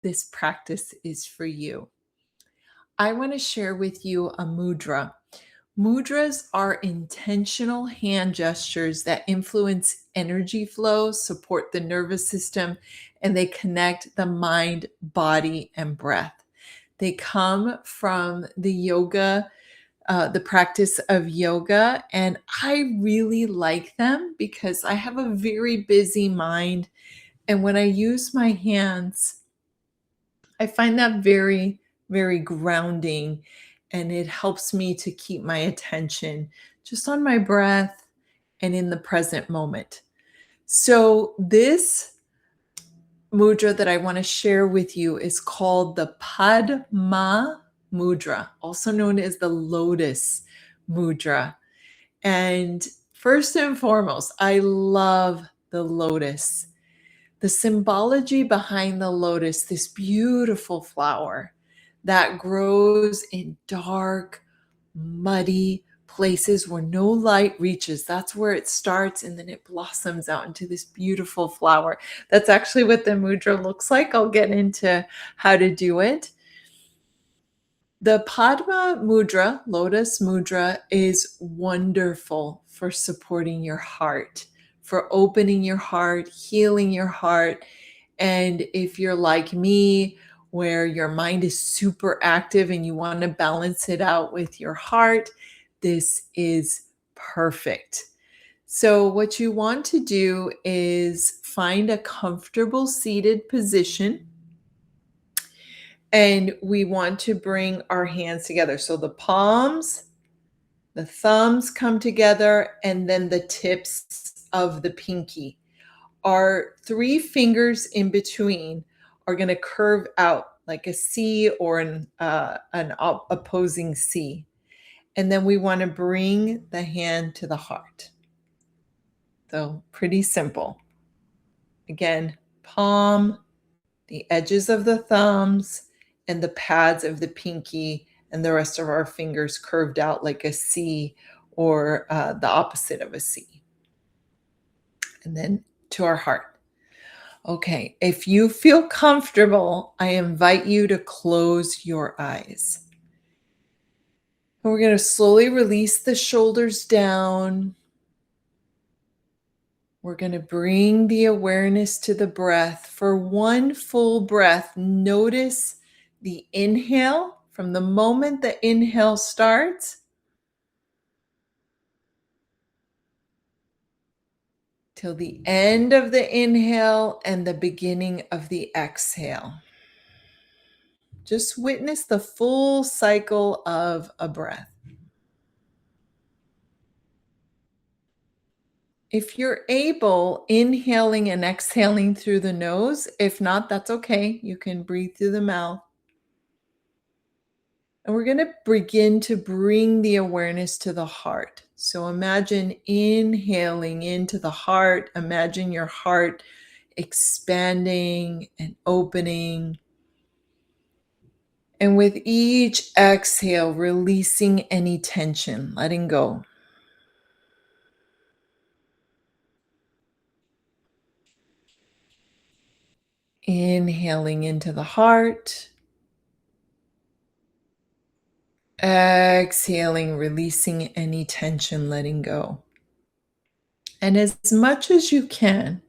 this practice is for you. I want to share with you a mudra. Mudras are intentional hand gestures that influence energy flow, support the nervous system, and they connect the mind, body, and breath. They come from the practice of yoga, and I really like them because I have a very busy mind. And when I use my hands, I find that very, very grounding, and it helps me to keep my attention just on my breath and in the present moment. So, this mudra that I want to share with you is called the Padma Mudra, also known as the Lotus Mudra. And first and foremost, I love the lotus. The symbology behind the lotus, this beautiful flower that grows in dark, muddy places where no light reaches. That's where it starts, and then it blossoms out into this beautiful flower. That's actually what the mudra looks like. I'll get into how to do it. The Padma Mudra, Lotus Mudra, is wonderful for supporting your heart, for opening your heart, healing your heart. And if you're like me, where your mind is super active and you want to balance it out with your heart, this is perfect. So, what you want to do is find a comfortable seated position. And we want to bring our hands together. So the palms, the thumbs come together, and then the tips of the pinky. Our three fingers in between are going to curve out like a C or an opposing C. And then we want to bring the hand to the heart. So pretty simple. Again, palm, the edges of the thumbs, and the pads of the pinky, and the rest of our fingers curved out like a C or the opposite of a C. And then to our heart. Okay, if you feel comfortable, I invite you to close your eyes. And we're going to slowly release the shoulders down. We're going to bring the awareness to the breath. For one full breath, notice the inhale from the moment the inhale starts till the end of the inhale and the beginning of the exhale. Just witness the full cycle of a breath. If you're able, inhaling and exhaling through the nose. If not, that's okay. You can breathe through the mouth. And we're going to begin to bring the awareness to the heart. So imagine inhaling into the heart. Imagine your heart expanding and opening. And with each exhale, releasing any tension, letting go. Inhaling into the heart. Exhaling, releasing any tension, letting go. And as much as you can,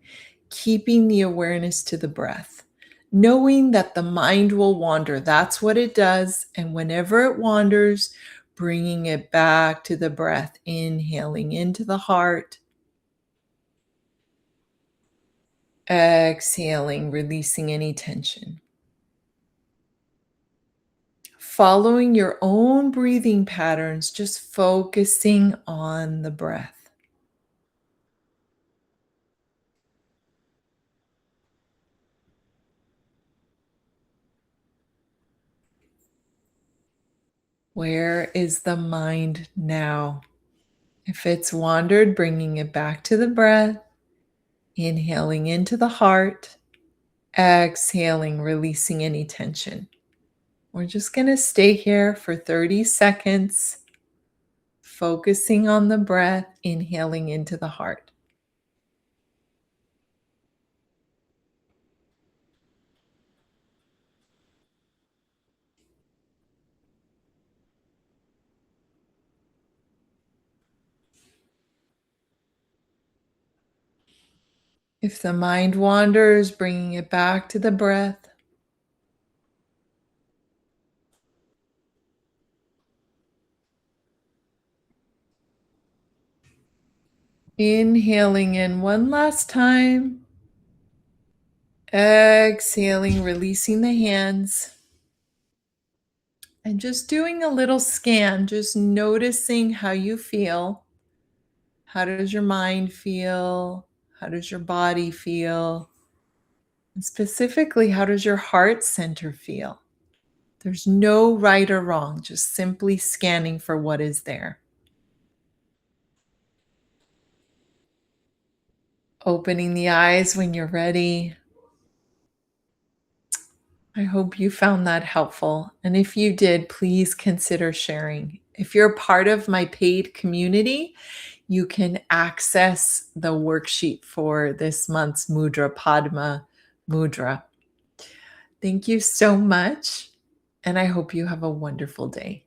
keeping the awareness to the breath, knowing that the mind will wander. That's what it does. And whenever it wanders, bringing it back to the breath, inhaling into the heart, exhaling, releasing any tension. Following your own breathing patterns, just focusing on the breath. Where is the mind now? If it's wandered, bringing it back to the breath, inhaling into the heart, exhaling, releasing any tension. We're just going to stay here for 30 seconds, focusing on the breath, inhaling into the heart. If the mind wanders, bringing it back to the breath. Inhaling in one last time. Exhaling, releasing the hands. And just doing a little scan, just noticing how you feel. How does your mind feel? How does your body feel? And specifically, how does your heart center feel? There's no right or wrong, just simply scanning for what is there. Opening the eyes when you're ready. I hope you found that helpful. And if you did, please consider sharing. If you're part of my paid community, you can access the worksheet for this month's mudra, Padma Mudra. Thank you so much, and I hope you have a wonderful day.